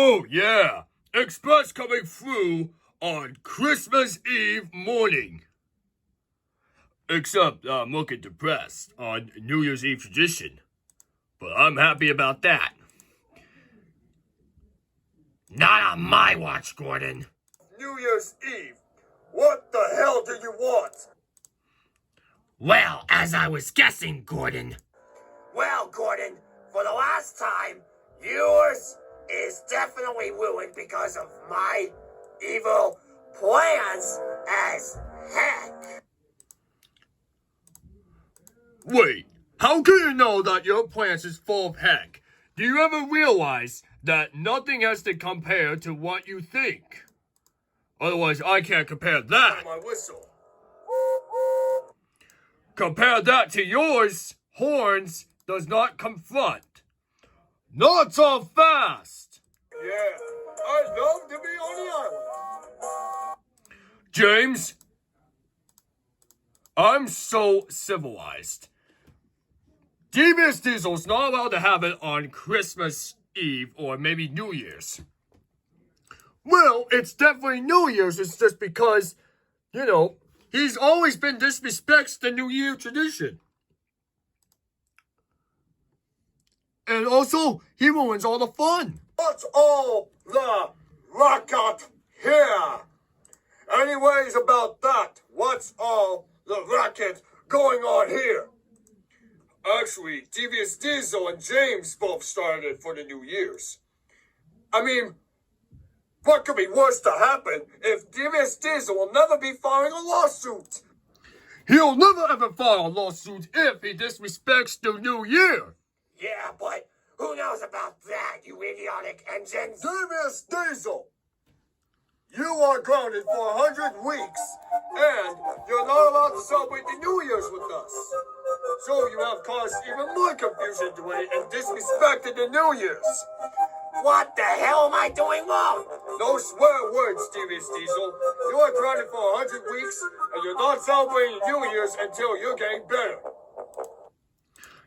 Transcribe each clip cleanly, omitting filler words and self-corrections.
Oh, yeah. Express coming through on Christmas Eve morning. Except I'm looking depressed on New Year's Eve tradition. But I'm happy about that. Not on my watch, Gordon. New Year's Eve. What the hell do you want? Well, as I was guessing, Gordon. Well, Gordon, for the last time, yours is definitely ruined because of my evil plans as heck. Wait, how can you know that your plans is full of heck? Do you ever realize that nothing has to compare to what you think? Otherwise, I can't compare that. My whistle. Compare that to yours. Horns does not confront. Not so fast. Yeah, I'd love to be on the island. James, I'm so civilized. Devious Diesel's not allowed to have it on Christmas Eve or maybe New Year's. Well, it's definitely New Year's. It's just because, he's always been disrespects the New Year tradition. And also, he ruins all the fun. What's all the racket here? Anyways, about that, what's all the racket going on here? Actually, Devious Diesel and James both started it for the New Year's. I mean, what could be worse to happen if Devious Diesel will never be filing a lawsuit? He'll never ever file a lawsuit if he disrespects the New Year. Yeah, but who knows about that, you idiotic engines? Devious Diesel, you are grounded for 100 weeks, and you're not allowed to celebrate the New Year's with us. So you have caused even more confusion today and disrespected the New Year's. What the hell am I doing wrong? No swear words, Devious Diesel. You are grounded for 100 weeks, and you're not celebrating New Year's until you're getting better.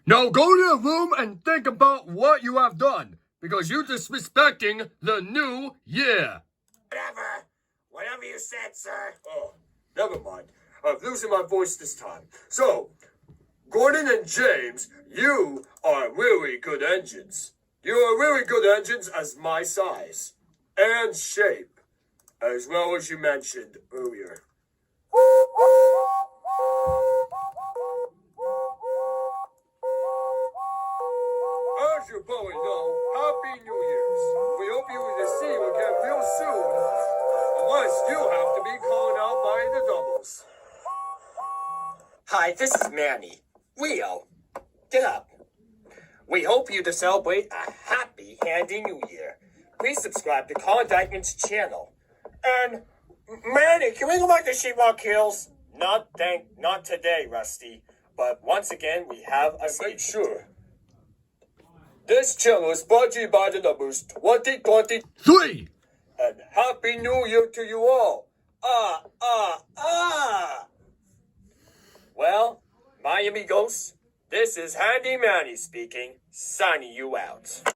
Now go to your room and think about what you have done, because you're disrespecting the New Year. Whatever you said, sir. Oh, never mind. I'm losing my voice this time. So, Gordon and James, you are really good engines. You are really good engines as my size and shape, as well as you mentioned earlier. As you probably know, Happy New Year's. We hope you will see you again real soon, unless you have to be called out by the doubles. Hi, this is Manny. Leo, get up. We hope you to celebrate a happy, handy New Year. Please subscribe to Colin Dykeman's channel. And, Manny, can we go back to Sheetrock Hills? Not today, Rusty. But once again, we have a Make sure. This channel is brought to you by the numbers 2023. And Happy New Year to you all. Well, my amigos, this is Handy Manny speaking, signing you out.